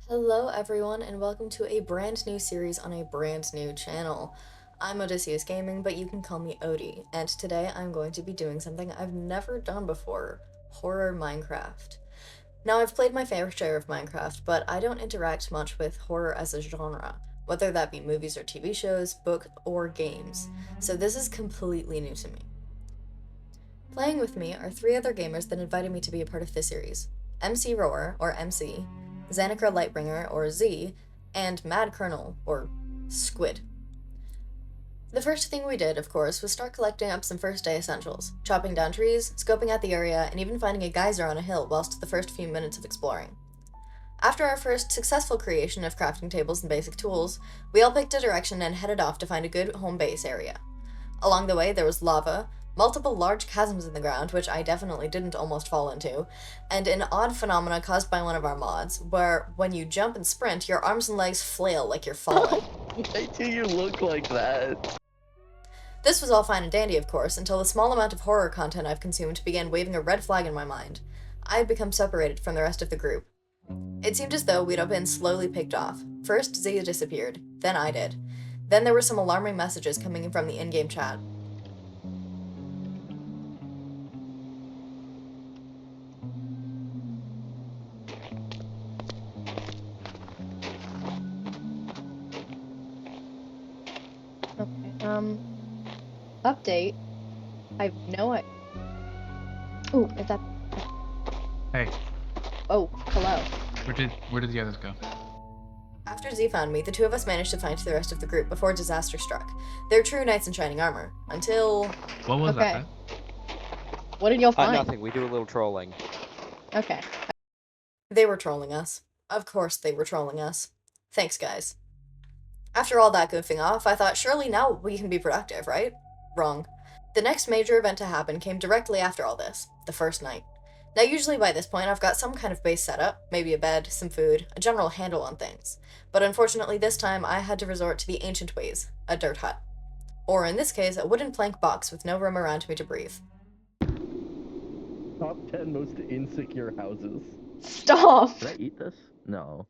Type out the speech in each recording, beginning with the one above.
Hello everyone and welcome to a brand new series on a brand new channel. I'm Odysseus Gaming, but you can call me Odie, and today I'm going to be doing something I've never done before, horror Minecraft. Now I've played my fair share of Minecraft, but I don't interact much with horror as a genre, whether that be movies or TV shows, books, or games, so this is completely new to me. Playing with me are three other gamers that invited me to be a part of this series: MC Roar, or MC, Xanacra Lightbringer, or Z, and Mad Colonel, or Squid. The first thing we did, of course, was start collecting up some first day essentials, chopping down trees, scoping out the area, and even finding a geyser on a hill whilst the first few minutes of exploring. After our first successful creation of crafting tables and basic tools, we all picked a direction and headed off to find a good home base area. Along the way, there was lava, multiple large chasms in the ground, which I definitely didn't almost fall into, and an odd phenomena caused by one of our mods, where when you jump and sprint, your arms and legs flail like you're falling. Why do you look like that? This was all fine and dandy, of course, until the small amount of horror content I've consumed began waving a red flag in my mind. I had become separated from the rest of the group. It seemed as though we'd all been slowly picked off. First, Z disappeared, then I did. Then there were some alarming messages coming in from the in-game chat. Okay, update. I have no idea. Ooh, is that... Hey, Oh, hello. where did the others go? After Z found me, the two of us managed to find the rest of the group before disaster struck. They're true knights in shining armor. Until... What was Okay. that? What did y'all find? Nothing. We do a little trolling. Okay. They were trolling us. Of course they were trolling us. Thanks, guys. After all that goofing off, I thought surely now we can be productive, right? Wrong. The next major event to happen came directly after all this, the first night. Now usually by this point I've got some kind of base set up, maybe a bed, some food, a general handle on things. But unfortunately this time I had to resort to the ancient ways, a dirt hut. Or in this case, a wooden plank box with no room around me to breathe. Top 10 most insecure houses. Stop! Did I eat this? No.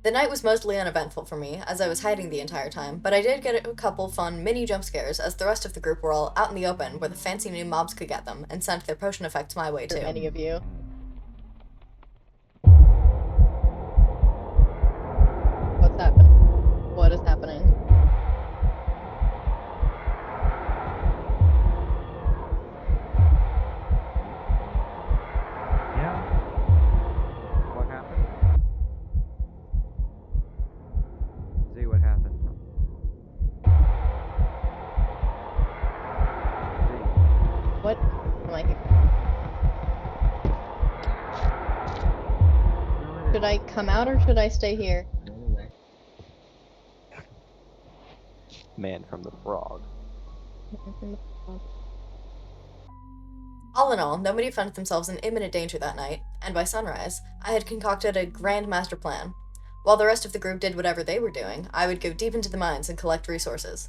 The night was mostly uneventful for me, as I was hiding the entire time, but I did get a couple fun mini jump scares as the rest of the group were all out in the open where the fancy new mobs could get them, and sent their potion effects my way too. Any of you. What's happening? What is happening? Yeah. What happened? Z, what happened? What? Am I here? Should I come out or should I stay here? Man from the frog. All in all, nobody found themselves in imminent danger that night, and by sunrise, I had concocted a grand master plan. While the rest of the group did whatever they were doing, I would go deep into the mines and collect resources.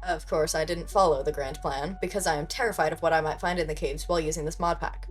Of course, I didn't follow the grand plan, because I am terrified of what I might find in the caves while using this mod pack.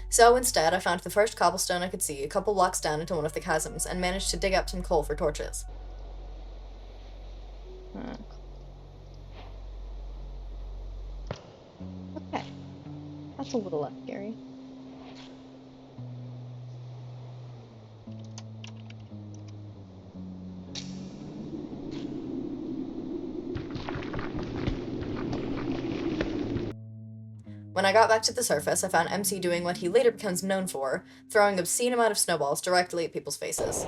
So instead, I found the first cobblestone I could see a couple blocks down into one of the chasms, and managed to dig up some coal for torches. Okay. That's a little less scary. When I got back to the surface, I found MC doing what he later becomes known for, throwing obscene amount of snowballs directly at people's faces.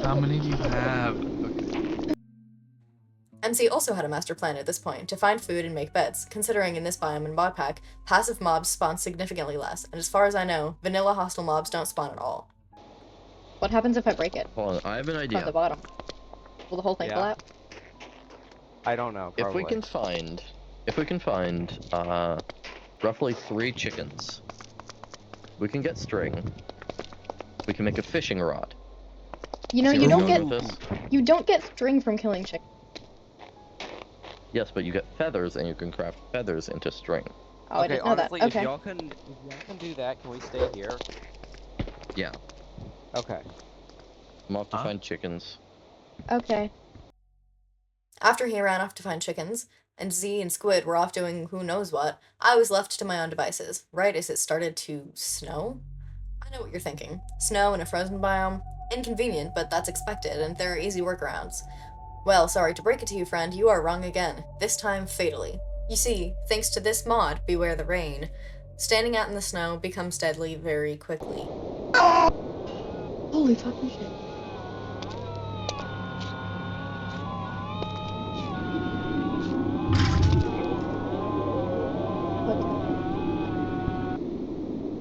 How many do you have? Okay. MC also had a master plan at this point, to find food and make beds, considering in this biome and modpack, passive mobs spawn significantly less, and as far as I know, vanilla hostile mobs don't spawn at all. What happens if I break it? Hold on, I have an From idea. the bottom? Will the whole thing collapse? I don't know, probably. If we can find, roughly 3 chickens, we can get string, we can make a fishing rod. You know, See you where don't I'm get going with this? you don't get string from killing chickens. Yes, but you get feathers, and you can craft feathers into string. Oh, I Okay, didn't know that. honestly, Okay. if y'all can do that, can we stay here? Yeah. Okay. I'm off to Huh? find chickens. Okay. After he ran off to find chickens, and Z and Squid were off doing who knows what, I was left to my own devices, right as it started to snow? I know what you're thinking. Snow in a frozen biome? Inconvenient, but that's expected, and there are easy workarounds. Well, sorry to break it to you, friend, you are wrong again, this time fatally. You see, thanks to this mod, Beware the Rain, standing out in the snow becomes deadly very quickly. Holy fucking shit.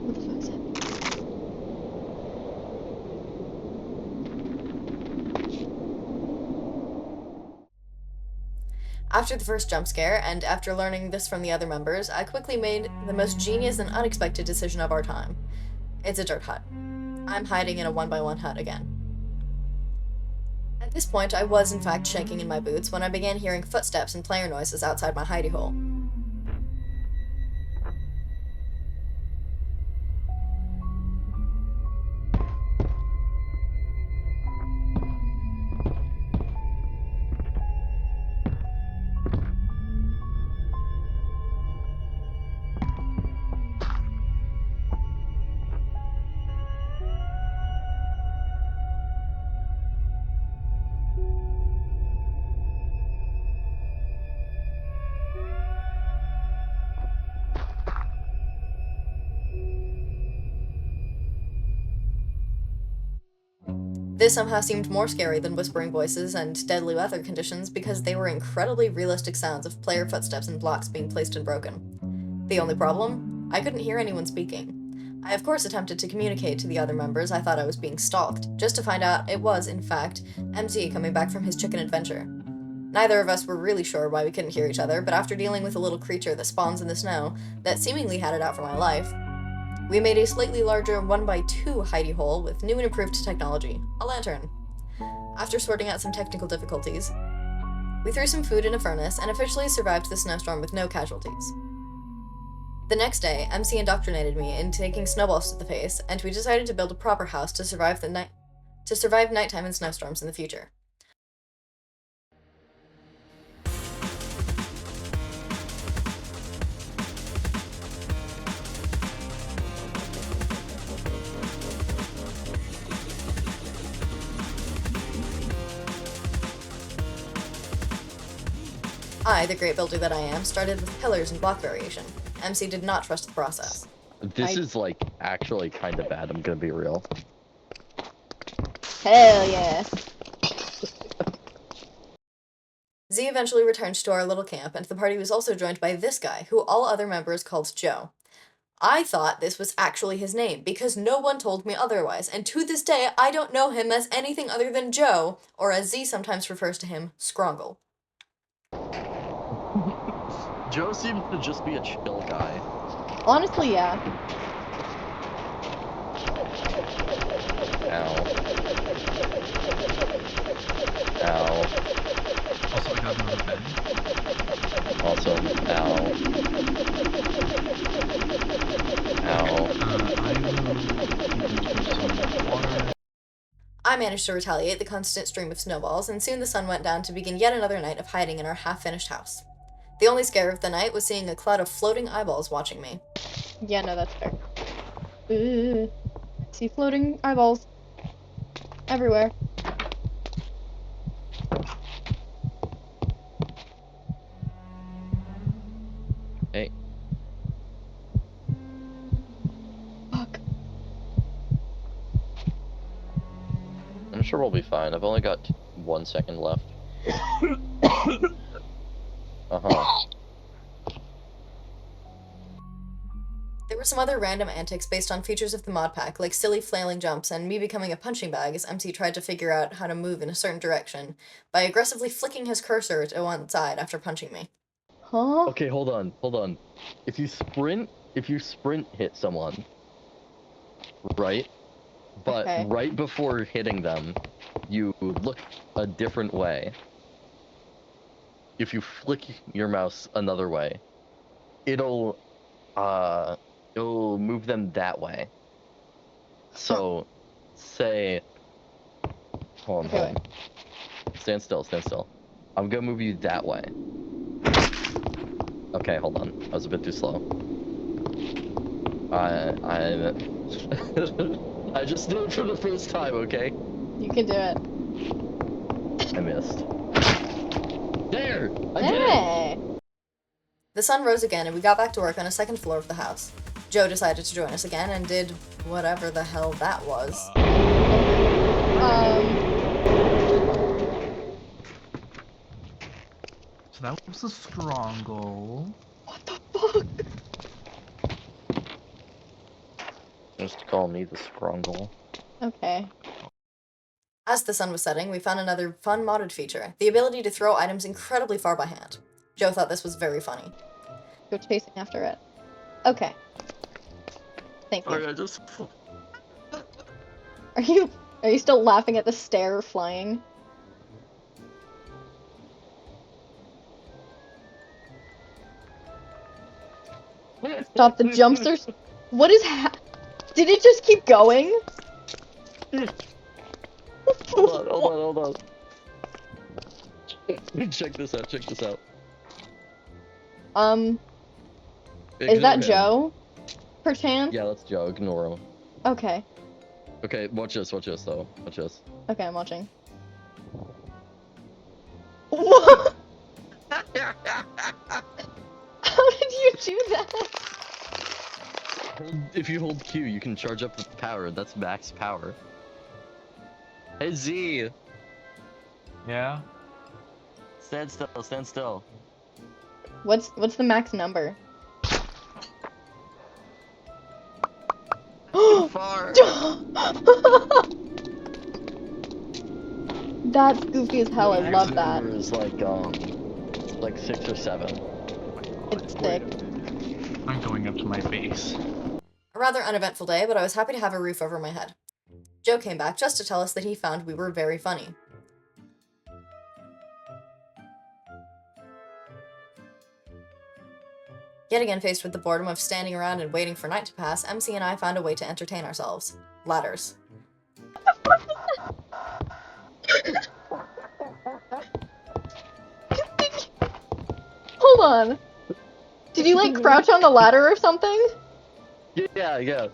What the fuck is happening? After the first jump scare, and after learning this from the other members, I quickly made the most genius and unexpected decision of our time. It's a dirt hut. I'm hiding in a 1x1 hut again. At this point, I was in fact shaking in my boots when I began hearing footsteps and player noises outside my hidey hole. This somehow seemed more scary than whispering voices and deadly weather conditions because they were incredibly realistic sounds of player footsteps and blocks being placed and broken. The only problem? I couldn't hear anyone speaking. I of course attempted to communicate to the other members I thought I was being stalked, just to find out it was, in fact, MZ coming back from his chicken adventure. Neither of us were really sure why we couldn't hear each other, but after dealing with a little creature that spawns in the snow that seemingly had it out for my life, we made a slightly larger 1x2 hidey hole with new and improved technology, a lantern. After sorting out some technical difficulties, we threw some food in a furnace and officially survived the snowstorm with no casualties. The next day, MC indoctrinated me in taking snowballs to the face, and we decided to build a proper house to survive nighttime and snowstorms in the future. I, the great builder that I am, started with pillars and block variation. MC did not trust the process. This is like actually kind of bad. I'm gonna be real. Hell yeah. Z eventually returned to our little camp, and the party was also joined by this guy, who all other members called Joe. I thought this was actually his name, because no one told me otherwise, and to this day I don't know him as anything other than Joe, or as Z sometimes refers to him, Scrongle. Joe seems to just be a chill guy. Honestly, yeah. Ow. Ow. Also, I got another bed. Also, ow. Ow. I managed to retaliate the constant stream of snowballs, and soon the sun went down to begin yet another night of hiding in our half-finished house. The only scare of the night was seeing a cloud of floating eyeballs watching me. Yeah, no, that's fair. See floating eyeballs everywhere. Hey. Fuck. I'm sure we'll be fine. I've only got 1 second left. Uh-huh. There were some other random antics based on features of the mod pack, like silly flailing jumps and me becoming a punching bag as MC tried to figure out how to move in a certain direction by aggressively flicking his cursor to one side after punching me. Huh? Okay, hold on. If you sprint hit someone, right? But Okay. right before hitting them, you look a different way. if you flick your mouse another way, it'll move them that way. So, say, hold on, Okay, hold on. Stand still, stand still. I'm gonna move you that way. Okay, hold on. I was a bit too slow. I just did it for the first time, okay? you can do it. I missed. There! I did it! Hey! The sun rose again and we got back to work on a second floor of the house. Joe decided to join us again and did whatever the hell that was. So that was a strong goal. What the fuck? Just call me the Scrongle. Okay. As the sun was setting, we found another fun modded feature, the ability to throw items incredibly far by hand. Joe thought this was very funny. Go chasing after it. Okay. Thank you. I just... Are you still laughing at the stair flying? Stop the jumpsters. What is Did it just keep going? Hold on. Check this out, Is that Ignore him. Joe? Perchance? Yeah, that's Joe, ignore him. Okay. Okay, watch this though. Watch this. Okay, I'm watching. What? How did you do that? If you hold Q, you can charge up the power. That's max power. Hey Z! Yeah? Stand still. What's the max number? Far! That's goofy as hell. I Max love that. number is like 6 or 7. It's sick. I'm going up to my base. A rather uneventful day, but I was happy to have a roof over my head. Joe came back just to tell us that he found we were very funny. Yet again faced with the boredom of standing around and waiting for night to pass, MC and I found a way to entertain ourselves. Ladders. Hold on. Did you like crouch on the ladder or something? Yeah.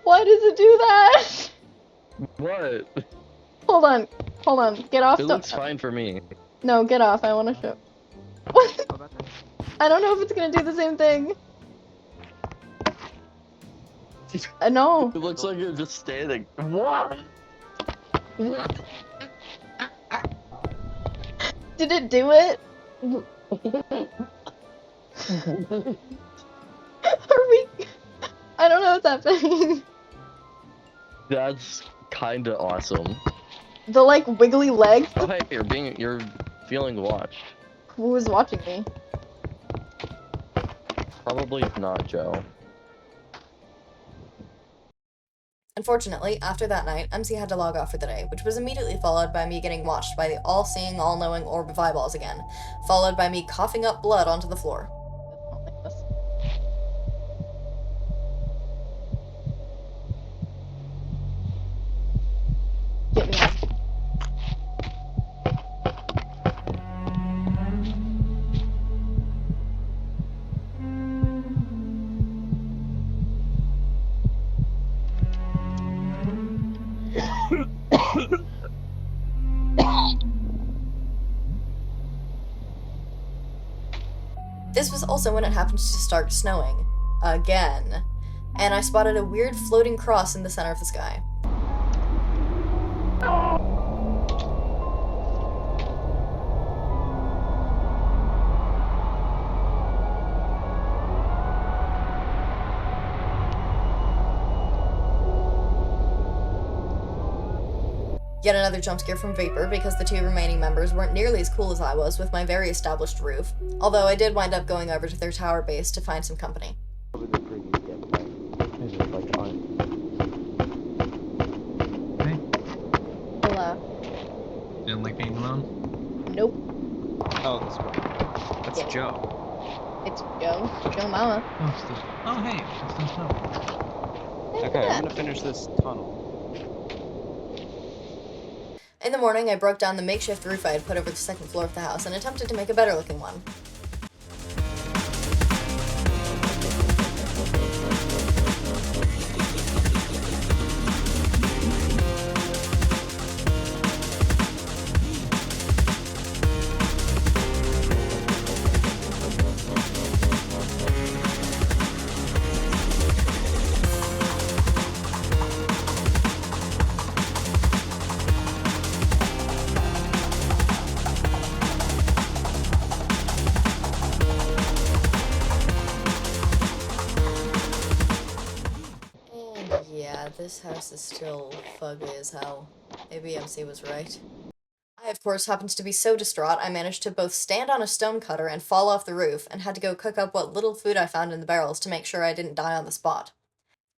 Why does it do that? What? Hold on. Get off. It looks fine for me. No, get off. I want to show. What? I don't know if it's gonna do the same thing. No. It looks like you're just standing. What? Did it do it? Are we? I don't know what's happening. That's kinda awesome. The like wiggly legs. Oh hey, you're feeling watched. Who was watching me? Probably not Joe. Unfortunately, after that night, MC had to log off for the day, which was immediately followed by me getting watched by the all-seeing, all-knowing orb of eyeballs again, followed by me coughing up blood onto the floor. Get me out. This was also when it happened to start snowing. Again. And I spotted a weird floating cross in the center of the sky. Yet another jump scare from Vapor because the two remaining members weren't nearly as cool as I was with my very established roof, although I did wind up going over to their tower base to find some company. Hey. You don't like being alone? Nope. Oh, this one. That's Yeah. Joe. It's Joe. Joe Mama. Oh, still. Oh, hey, it's still snow. Look Okay, at I'm that. gonna finish this tunnel. In the morning, I broke down the makeshift roof I had put over the second floor of the house and attempted to make a better looking one. And yeah, this house is still fugly as hell. Maybe MC was right. I, of course, happened to be so distraught I managed to both stand on a stone cutter and fall off the roof, and had to go cook up what little food I found in the barrels to make sure I didn't die on the spot.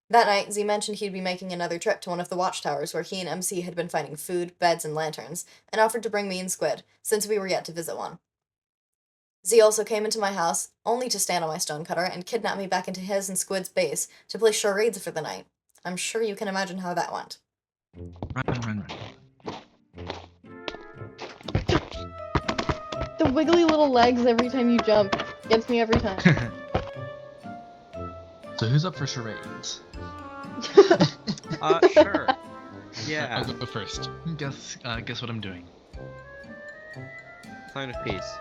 That night, Z mentioned he'd be making another trip to one of the watchtowers where he and MC had been finding food, beds, and lanterns, and offered to bring me and Squid, since we were yet to visit one. Z also came into my house, only to stand on my stone cutter and kidnap me back into his and Squid's base to play charades for the night. I'm sure you can imagine how that went. Run. The wiggly little legs every time you jump gets me every time. So who's up for charades? Sure. I'll Yeah. go first. Guess what I'm doing. Sign of peace.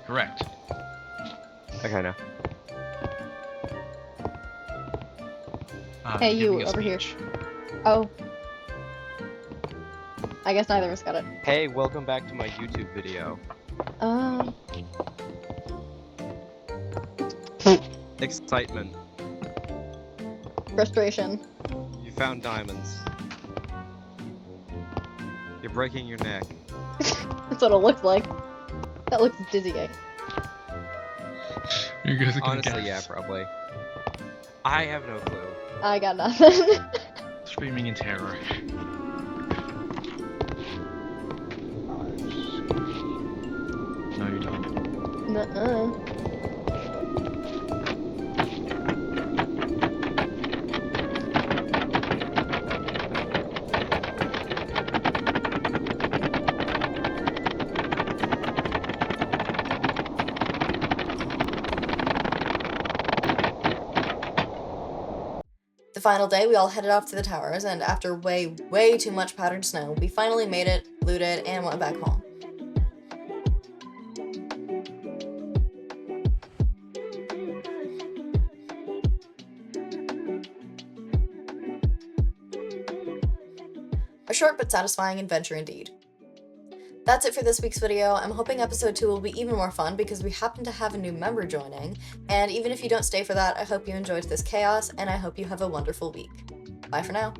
Correct. Okay, now. Hey, you, giving a over here. speech. Oh. I guess neither of us got it. Hey, welcome back to my YouTube video. Excitement. Frustration. You found diamonds. You're breaking your neck. That's what it looks like. That looks dizzying. You guys are gonna Honestly, yeah, guess. probably. I have no clue. I got nothing. Screaming in terror. No, you don't. Nuh-uh. The final day, we all headed off to the towers, and after way too much powdered snow, we finally made it, looted, and went back home. A short but satisfying adventure indeed. That's it for this week's video. I'm hoping episode 2 will be even more fun because we happen to have a new member joining, and even if you don't stay for that, I hope you enjoyed this chaos, and I hope you have a wonderful week. Bye for now.